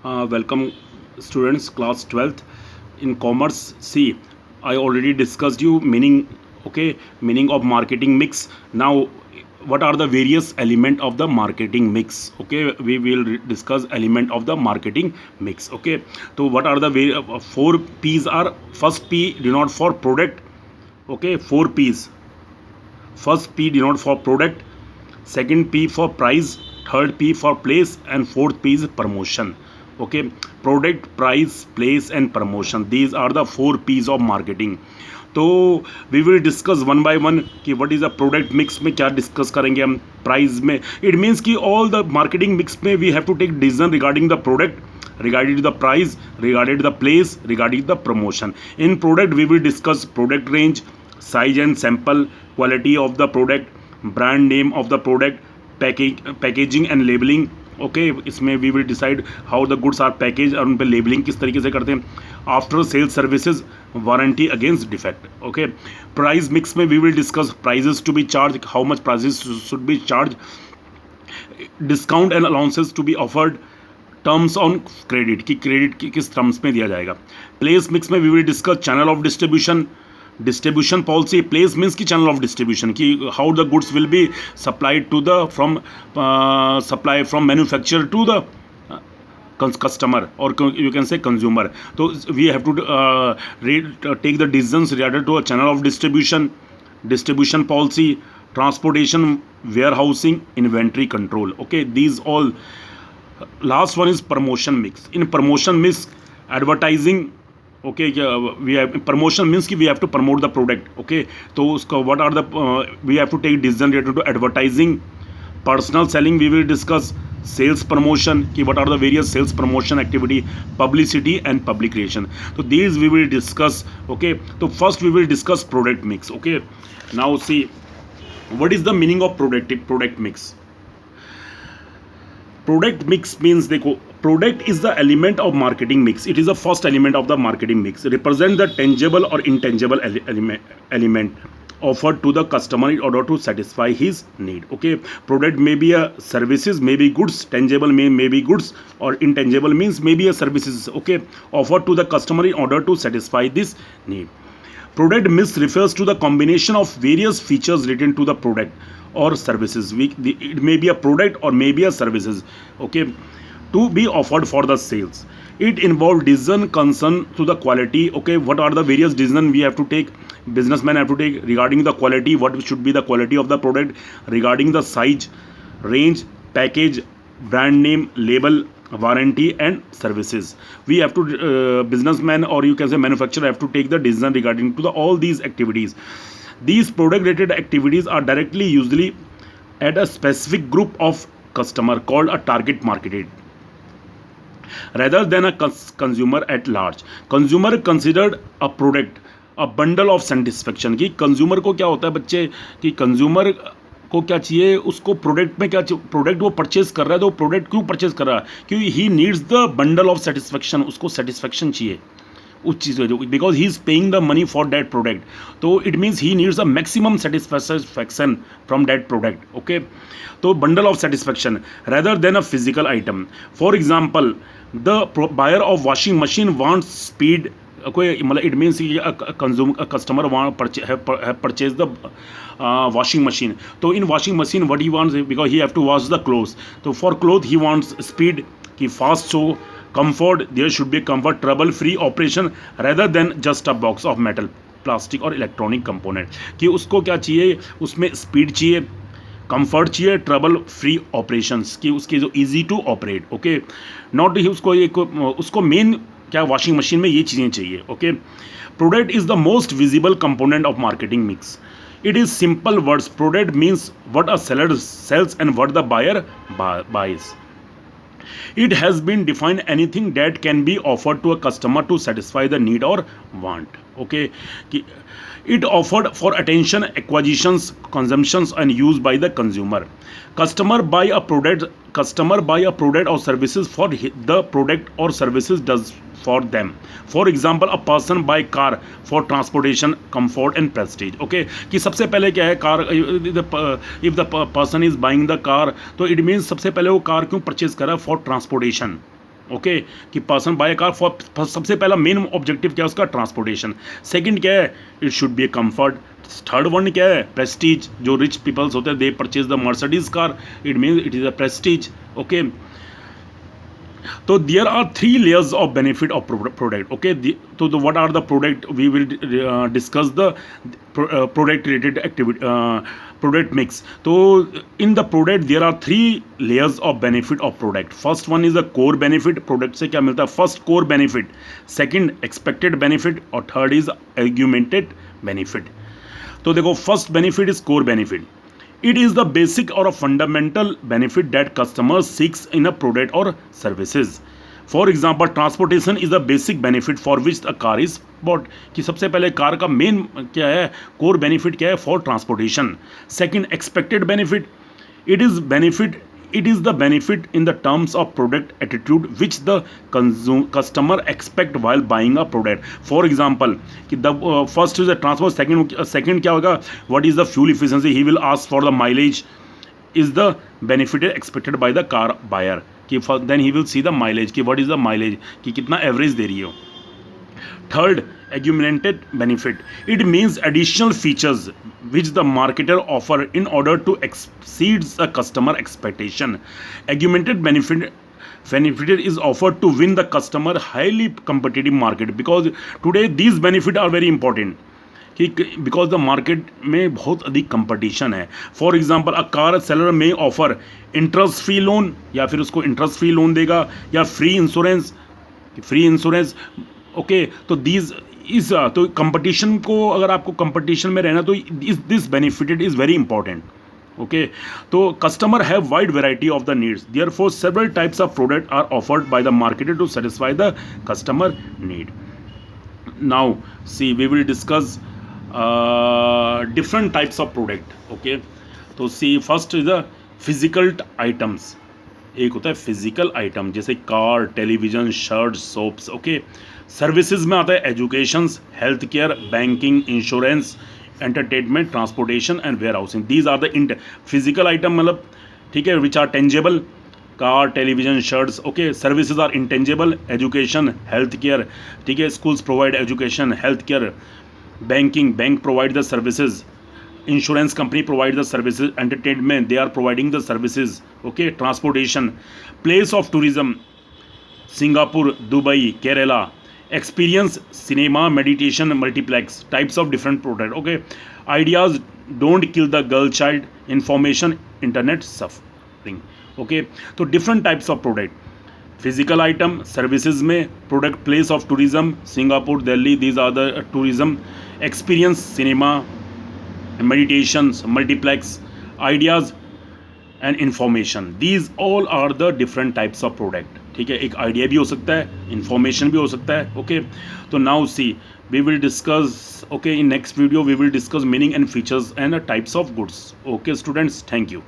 Welcome students, class 12th in commerce. See, I already discussed you meaning, okay, meaning of marketing mix. Now, what are the various element of the marketing mix? Okay, we will discuss element of the marketing mix. Okay, so what are the four P's are? First P denote for product. Okay, four P's. First P denote for product, second P for price, third P for place, and fourth P is promotion. Okay, product, price, place and promotion, these are the four P's of marketing. तो we will discuss one by one कि what is a product mix में क्या discuss करेंगे हम, price में it means कि all the marketing mix में we have to take decision regarding the product, regarding the price, regarding the place, regarding the promotion. In product we will discuss product range, size and sample, quality of the product, brand name of the product, packaging and labeling. Okay इसमें we will decide how the goods are package और उन पर labelling किस तरीके से करते हैं. After sales services, warranty against defect. Okay, price mix में we will discuss prices to be charge, how much prices should be charge, discount and allowances to be offered, terms on credit कि credit की किस terms में दिया जाएगा. Place mix में we will discuss channel of distribution, distribution policy. Place means की channel of distribution कि how the goods will be supplied to the from supply from manufacture to the customer or you can say consumer. So we have to take the decisions related to a channel of distribution, distribution policy, transportation, warehousing, inventory control. Okay, these all. Last one is promotion mix. In promotion mix, advertising. Okay, we have promotion means कि we have to promote the product. Okay, तो उसका what are the we have to take decision related to advertising. Personal selling we will discuss. Sales promotion कि what are the various sales promotion activity, publicity and public relation. So these we will discuss. Okay, so first we will discuss product mix. Okay, now see what is the meaning of product mix. Product mix means देखो, product is the element of marketing mix. It is the first element of the marketing mix. Represent the tangible or intangible element offered to the customer in order to satisfy his need. Okay, product may be a services, may be goods. Tangible may be goods, or intangible means maybe a services. Okay, offered to the customer in order to satisfy this need. Product mix refers to the combination of various features related to the product or services. It may be a product or may be a services. Okay, to be offered for the sales. It involves decision concern to the quality. Okay, what are the various decision we have to take, businessmen have to take regarding the quality, what should be the quality of the product, regarding the size, range, package, brand name, label, warranty and services. We have to businessman or you can say manufacturer have to take the decision regarding to all these activities. These product related activities are directly usually at a specific group of customer called a target market, rather than a consumer at large. Consumer considered a product a bundle of satisfaction. कि consumer को क्या होता है बच्चे, कि consumer को क्या चाहिए, उसको प्रोडक्ट में क्या चाहिए, प्रोडक्ट वो परचेज कर रहा है तो प्रोडक्ट क्यों परचेज कर रहा है, क्योंकि he needs the bundle of satisfaction, उसको सेटिस्फेक्शन चाहिए उस चीज़ को, because he is paying the money for that product. तो it means he needs a maximum satisfaction from that product. Okay, तो bundle of satisfaction rather than a physical item. For example, the buyer of washing machine wants speed. कोई मतलब it means customer have purchased the washing machine. तो in washing machine what he wants, because he have to wash the clothes. तो for clothes he wants speed कि fast हो, comfort, there should be comfort, trouble free operation rather than just a box of metal, plastic और electronic component. कि उसको क्या चाहिए, उसमें speed चाहिए, कंफर्ट चाहिए, ट्रबल फ्री ऑपरेशंस की उसके जो easy to operate. Okay, not ही उसको मेन क्या वॉशिंग मशीन में ये चीज़ें चाहिए. Okay, product is the most visible component of marketing mix. It is simple words. Product means what a seller sells and what the buyer buys. It has been defined anything that can be offered to a customer to satisfy the need or want. Okay, it offered for attention, acquisitions, consumptions and use by the consumer. Customer buy a product or services for the product or services does for them. For example, a person buy car for transportation, comfort and prestige. Okay, कि सबसे पहले क्या है, car, if the person is buying the car, तो it means सबसे पहले वो car क्यों परचेज कर रहा है, फॉर ट्रांसपोर्टेशन. ओके कि पर्सन बाय कार फॉर सबसे पहला मेन ऑब्जेक्टिव क्या है उसका, ट्रांसपोर्टेशन। सेकंड क्या है, it should be a comfort. Third one क्या है, प्रेस्टीज। जो रिच पीपल्स होते हैं दे purchase the Mercedes car, it means it is a Prestige. Okay, तो there are three layers of benefit of product. Okay, so what are the product, we will discuss the product related activity, product mix. So in the product there are three layers of benefit of product. First one is the core benefit, product से क्या मिलता है, first core benefit, second expected benefit और third is augmented benefit. तो देखो first benefit is core benefit. It is the basic or a fundamental benefit that customer seeks in a product or services. For example, transportation is the basic benefit for which the car is bought. कि सबसे पहले car का main क्या है, core benefit क्या है, for transportation. Second, expected benefit. It is benefit. It is the benefit in the terms of product attitude which the customer expect while buying a product. For example, कि the first is the transport. Second क्या होगा, what is the fuel efficiency? He will ask for the mileage. Is the benefit expected by the car buyer? कि then he will see the mileage. कि what is the mileage? कि कितना average दे रही हो. Third, augmented benefit. It means additional features which the marketer offer in order to exceed the customer expectation. Augmented benefit is offered to win the customer highly competitive market, because today these benefits are very important. Because the market में बहुत अधिक competition है. For example, a car seller में offer interest free loan, या फिर उसको interest free loan देगा, या फ्री इंश्योरेंस. ओके, तो दीज इज, तो कंपटीशन को, अगर आपको कंपटीशन में रहना तो this benefited is very important. Okay, तो customer have wide variety of the needs, therefore several types of product are offered by the marketer to satisfy the customer need. Now see we will discuss different types of product. Okay, तो see first is the physical items. एक होता है physical item जैसे car, television, shirt, soaps. Okay, services में आता है education, health care, banking, insurance, entertainment, transportation and warehousing. These are the physical item, मतलब ठीक है, which are tangible, car, television, shirts. Okay, services are intangible, education, health care, ठीक है, schools provide education, health care. Banking, bank provide the services. Insurance company provide the services. Entertainment, they are providing the services. Okay, transportation, place of tourism, Singapore, Dubai, Kerala. Experience, cinema, meditation, multiplex. Types of different product. Okay, ideas, don't kill the girl child. Information, internet suffering. Okay, तो different types of product. Physical item, services में product, place of tourism, Singapore, Delhi, these are the tourism. Experience, cinema, meditation, multiplex, ideas and information. These all are the different types of product. ठीक है, एक idea भी हो सकता है, information भी हो सकता है. ओके, तो now see we will discuss, okay, in next video we will discuss meaning and features and types of goods. Okay students, thank you.